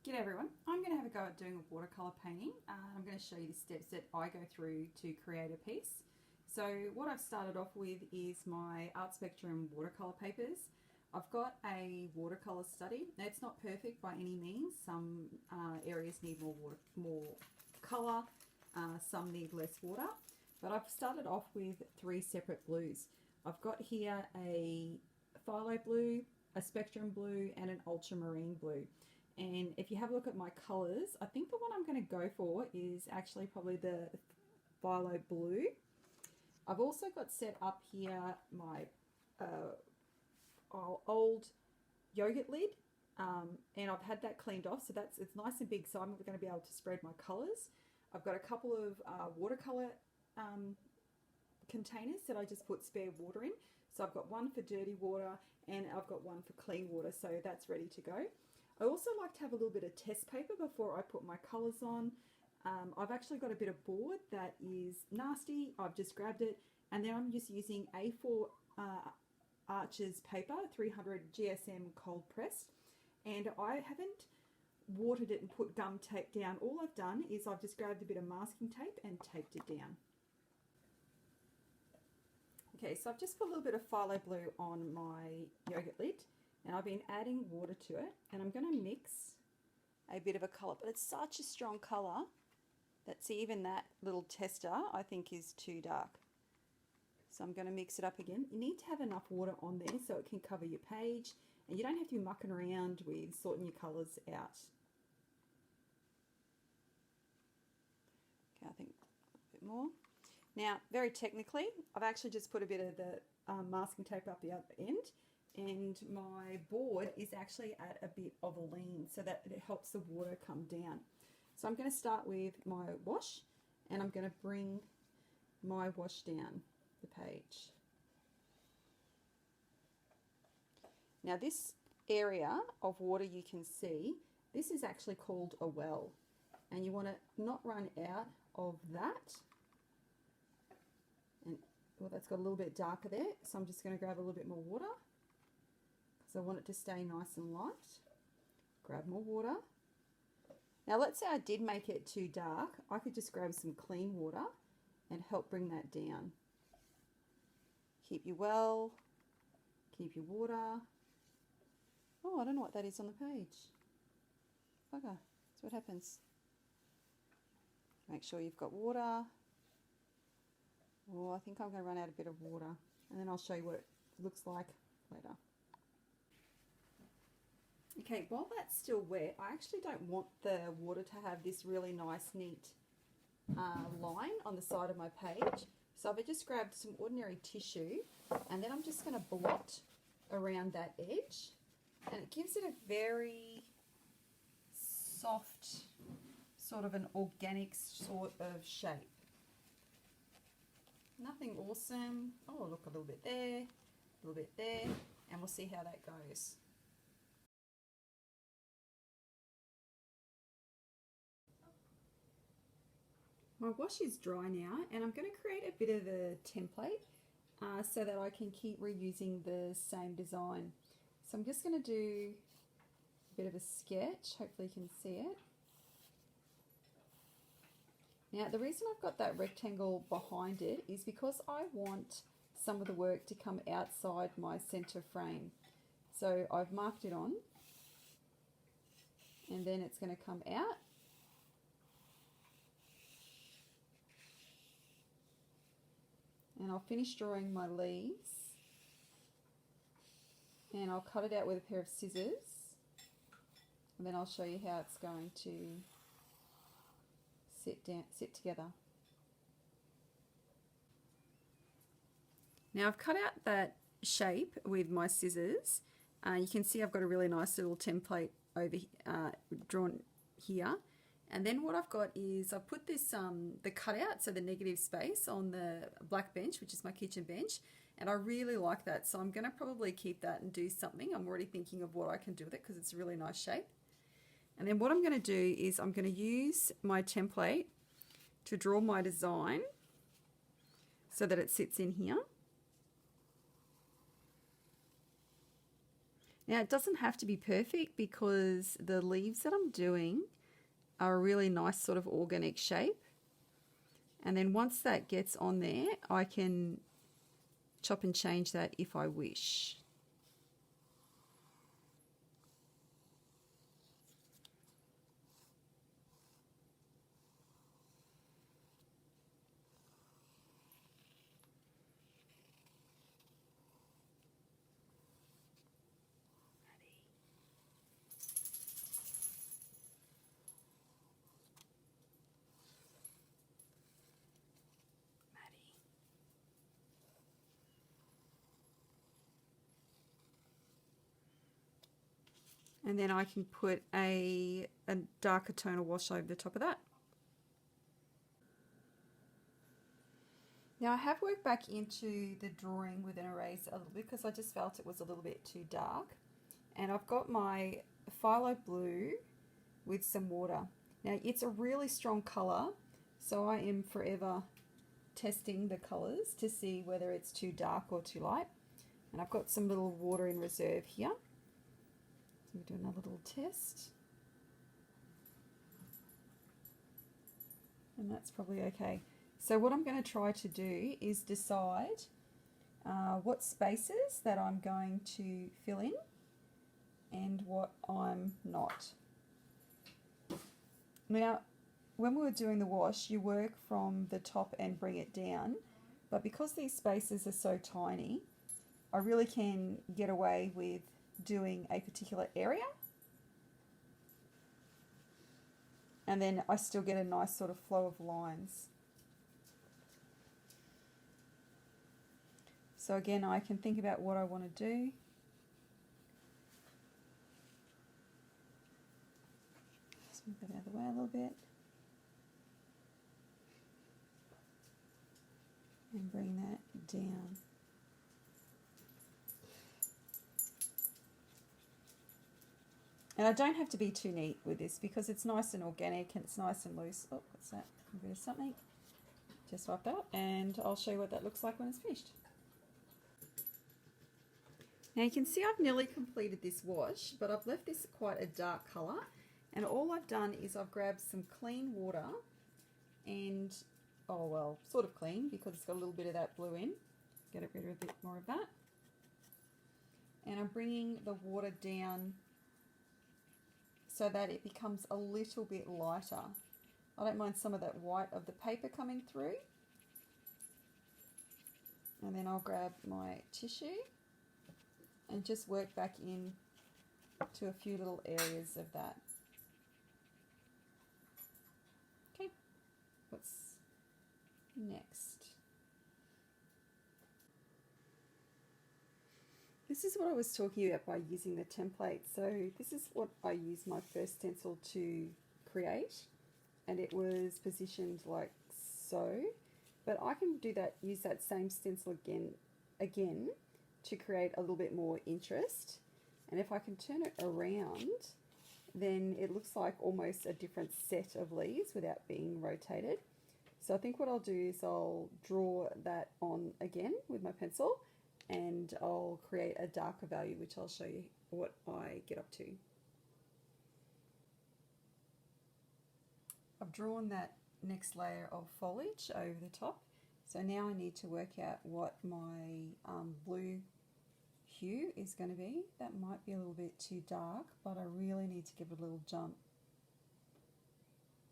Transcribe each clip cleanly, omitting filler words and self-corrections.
G'day everyone, I'm going to have a go at doing a watercolour painting. I'm going to show you the steps that I go through to create a piece. So what I've started off with is my Art Spectrum watercolour papers. I've got a watercolour study. Now it's not perfect by any means. Some areas need more colour, some need less water. But I've started off with 3 separate blues. I've got here a phthalo blue, a spectrum blue and an ultramarine blue. And if you have a look at my colours, I think the one I'm going to go for is actually probably the phthalo blue. I've also got set up here my old yogurt lid, and I've had that cleaned off, so it's nice and big, so I'm going to be able to spread my colours. I've got a couple of watercolour containers that I just put spare water in. So I've got one for dirty water and I've got one for clean water, so that's ready to go. I also like to have a little bit of test paper before I put my colours on. I've actually got a bit of board that is nasty. I've just grabbed it, and then I'm just using A4 Arches paper, 300 GSM cold pressed, and I haven't watered it and put gum tape down. All I've done is I've just grabbed a bit of masking tape and taped it down. Okay, so I've just put a little bit of phthalo blue on my yogurt lid, and I've been adding water to it, and I'm going to mix a bit of a colour, but it's such a strong colour that even that little tester I think is too dark. So I'm going to mix it up again. You need to have enough water on there so it can cover your page, and you don't have to be mucking around with sorting your colours out. Okay, I think a bit more. Now, very technically, I've actually just put a bit of the masking tape up the other end, and my board is actually at a bit of a lean so that it helps the water come down. So I'm going to start with my wash, and I'm going to bring my wash down the page. Now this area of water you can see, this is actually called a well, and you want to not run out of that. And well, that's got a little bit darker there, so I'm just going to grab a little bit more water because I want it to stay nice and light. Grab more water. Now let's say I did make it too dark, I could just grab some clean water and help bring that down. Keep your well, keep your water. Oh, I don't know what that is on the page. Bugger, that's what happens. Make sure you've got water. Oh, I think I'm going to run out a bit of water, and then I'll show you what it looks like later. Okay, while that's still wet, I actually don't want the water to have this really nice, neat line on the side of my page. So I've just grabbed some ordinary tissue, and then I'm just going to blot around that edge, and it gives it a very soft, sort of an organic sort of shape. Nothing awesome. Oh, look, a little bit there, a little bit there, and we'll see how that goes. My wash is dry now, and I'm going to create a bit of a template so that I can keep reusing the same design. So I'm just going to do a bit of a sketch. Hopefully you can see it. Now the reason I've got that rectangle behind it is because I want some of the work to come outside my center frame. So I've marked it on, and then it's going to come out. And I'll finish drawing my leaves, and I'll cut it out with a pair of scissors, and then I'll show you how it's going to sit together. Now I've cut out that shape with my scissors. You can see I've got a really nice little template over drawn here. And then what I've got is I've put this the cutout, so the negative space on the black bench, which is my kitchen bench, and I really like that, so I'm going to probably keep that and do something. I'm already thinking of what I can do with it because it's a really nice shape. And then what I'm going to do is I'm going to use my template to draw my design so that it sits in here. Now it doesn't have to be perfect because the leaves that I'm doing are a really nice sort of organic shape. And then once that gets on there, I can chop and change that if I wish. And then I can put a darker tonal wash over the top of that. Now I have worked back into the drawing with an eraser a little bit because I just felt it was a little bit too dark. And I've got my phthalo blue with some water. Now it's a really strong colour, so I am forever testing the colours to see whether it's too dark or too light. And I've got some little water in reserve here. So we'll do another little test. And that's probably okay. So what I'm going to try to do is decide what spaces that I'm going to fill in and what I'm not. Now, when we were doing the wash, you work from the top and bring it down, but because these spaces are so tiny, I really can get away with doing a particular area, and then I still get a nice sort of flow of lines. So again, I can think about what I want to do. Just move that out of the way a little bit. And bring that down. And I don't have to be too neat with this because it's nice and organic and it's nice and loose. Oh, what's that? A bit of something. Just wipe that, and I'll show you what that looks like when it's finished. Now you can see I've nearly completed this wash, but I've left this quite a dark colour, and all I've done is I've grabbed some clean water and, oh well, sort of clean because it's got a little bit of that blue in. Get rid of a bit more of that. And I'm bringing the water down so that it becomes a little bit lighter. I don't mind some of that white of the paper coming through. And then I'll grab my tissue and just work back in to a few little areas of that. Okay, what's next? This is what I was talking about by using the template. So this is what I used my first stencil to create, and it was positioned like so, but I can do that, use that same stencil again to create a little bit more interest. And if I can turn it around, then it looks like almost a different set of leaves without being rotated. So I think what I'll do is I'll draw that on again with my pencil, and I'll create a darker value, which I'll show you what I get up to. I've drawn that next layer of foliage over the top. So now I need to work out what my blue hue is going to be. That might be a little bit too dark, but I really need to give it a little jump.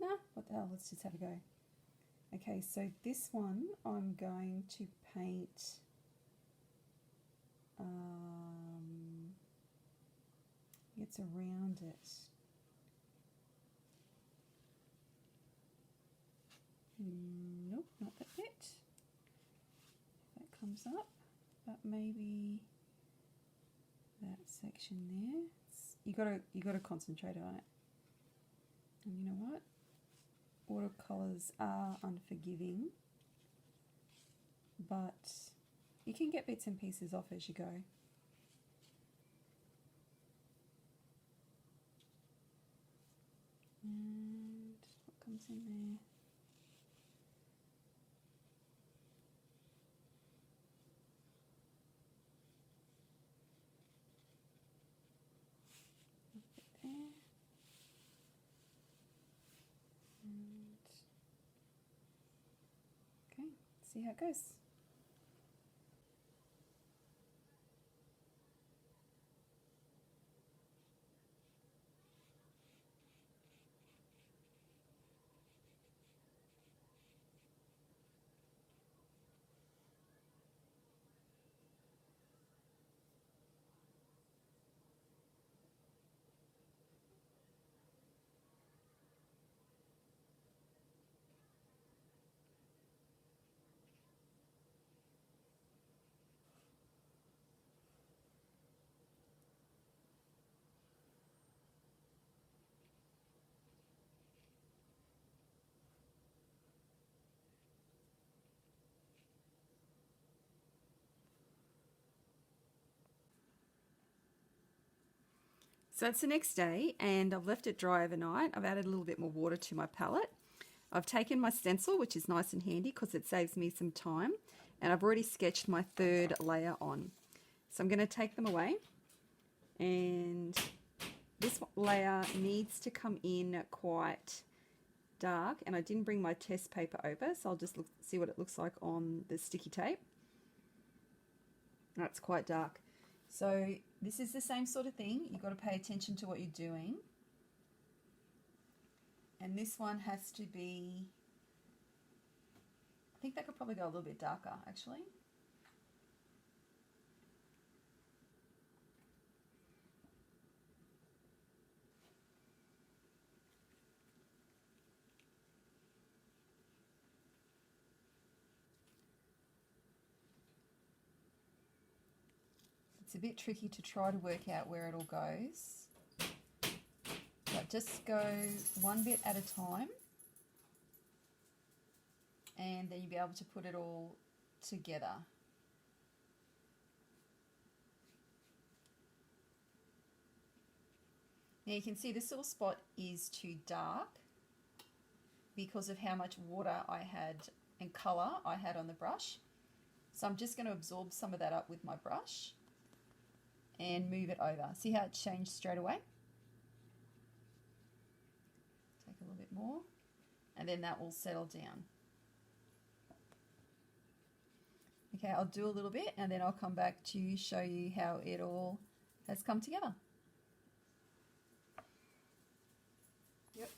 Nah, what the hell, let's just have a go. Okay, so this one I'm going to paint it's around it. Nope, not that bit. That comes up, but maybe that section there. You gotta concentrate on it. And you know what? Watercolors are unforgiving, but you can get bits and pieces off as you go. And what comes in there? see how it goes. So it's the next day and I've left it dry overnight. I've added a little bit more water to my palette. I've taken my stencil, which is nice and handy because it saves me some time, and I've already sketched my third layer on. So I'm going to take them away, and this layer needs to come in quite dark, and I didn't bring my test paper over, so I'll just see what it looks like on the sticky tape. That's quite dark. So this is the same sort of thing. You've got to pay attention to what you're doing. And this one has to be, I think that could probably go a little bit darker actually. It's a bit tricky to try to work out where it all goes. But just go one bit at a time, and then you'll be able to put it all together. Now you can see this little spot is too dark because of how much water I had and colour I had on the brush. So I'm just going to absorb some of that up with my brush and move it over. See how it changed straight away? Take a little bit more, and then that will settle down. Okay, I'll do a little bit and then I'll come back to show you how it all has come together. Yep.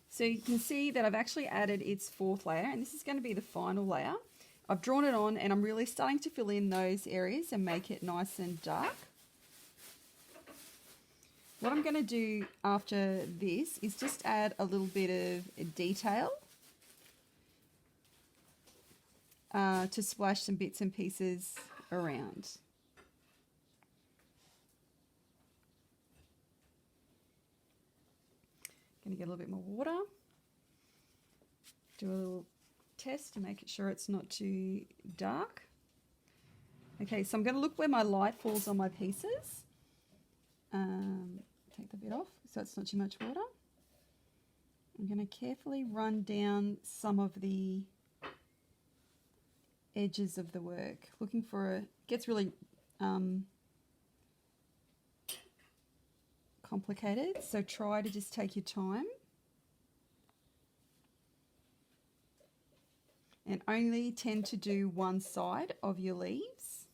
So you can see that I've actually added its fourth layer, and this is going to be the final layer. I've drawn it on and I'm really starting to fill in those areas and make it nice and dark. What I'm going to do after this is just add a little bit of detail to splash some bits and pieces around. Going to get a little bit more water. Do a little test to make sure it's not too dark. Okay, so I'm going to look where my light falls on my pieces. Take the bit off so it's not too much water. I'm going to carefully run down some of the edges of the work, looking for it gets really complicated, so try to just take your time and only tend to do one side of your leaves.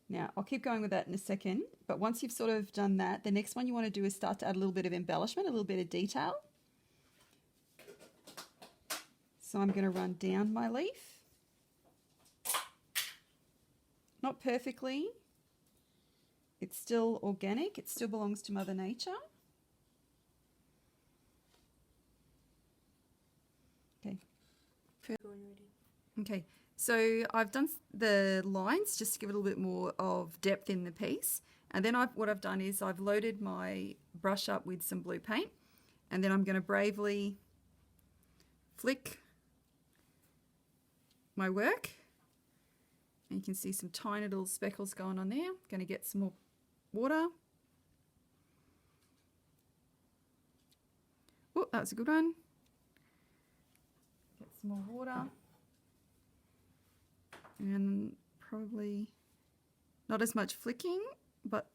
Now, I'll keep going with that in a second, but once you've sort of done that, the next one you want to do is start to add a little bit of embellishment, a little bit of detail. So I'm going to run down my leaf. Not perfectly. It's still organic. It still belongs to Mother Nature. Okay. Okay. So I've done the lines just to give it a little bit more of depth in the piece. And then what I've done is I've loaded my brush up with some blue paint. And then I'm going to bravely flick my work. And you can see some tiny little speckles going on there. Going to get some more water. Oh, that was a good one. Get some more water. And probably not as much flicking, but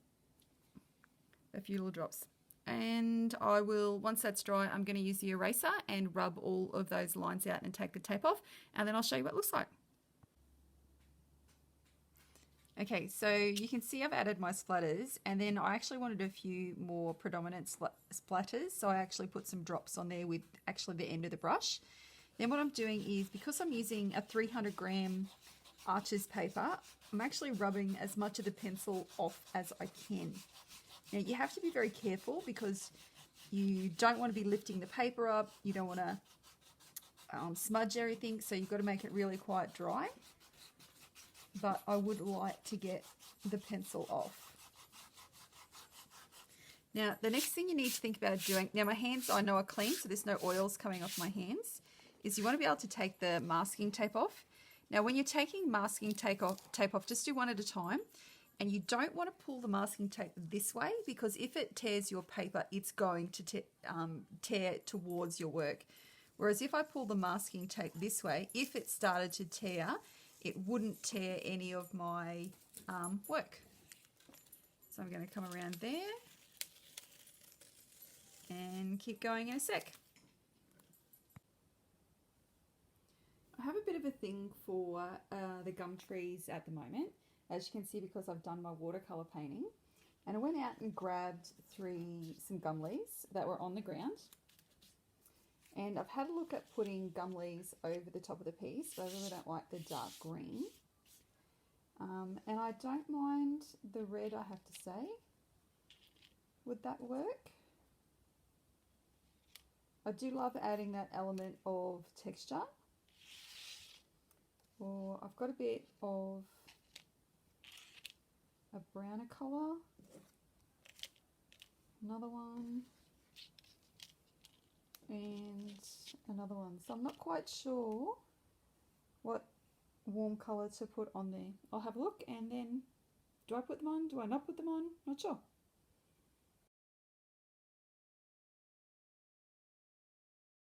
a few little drops. And I will, once that's dry, I'm going to use the eraser and rub all of those lines out and take the tape off, and then I'll show you what it looks like. Okay, so you can see I've added my splatters, and then I actually wanted a few more predominant splatters, so I actually put some drops on there with actually the end of the brush. Then what I'm doing is, because I'm using a 300 gram Arches paper, I'm actually rubbing as much of the pencil off as I can. Now you have to be very careful because you don't want to be lifting the paper up, you don't want to smudge everything, so you've got to make it really quite dry. But I would like to get the pencil off. Now the next thing you need to think about doing, now my hands I know are clean, so there's no oils coming off my hands, is you want to be able to take the masking tape off. Now when you're taking masking tape off, just do one at a time, and you don't want to pull the masking tape this way, because if it tears your paper, it's going to tear towards your work. Whereas if I pull the masking tape this way, if it started to tear, it wouldn't tear any of my work. So I'm going to come around there and keep going in a sec. I have a bit of a thing for the gum trees at the moment, as you can see, because I've done my watercolour painting. And I went out and grabbed some gum leaves that were on the ground. And I've had a look at putting gum leaves over the top of the piece, but I really don't like the dark green. And I don't mind the red, I have to say. Would that work? I do love adding that element of texture. Or I've got a bit of a browner colour. Another one. And another one. So I'm not quite sure what warm colour to put on there. I'll have a look, and then do I put them on? Do I not put them on? Not sure.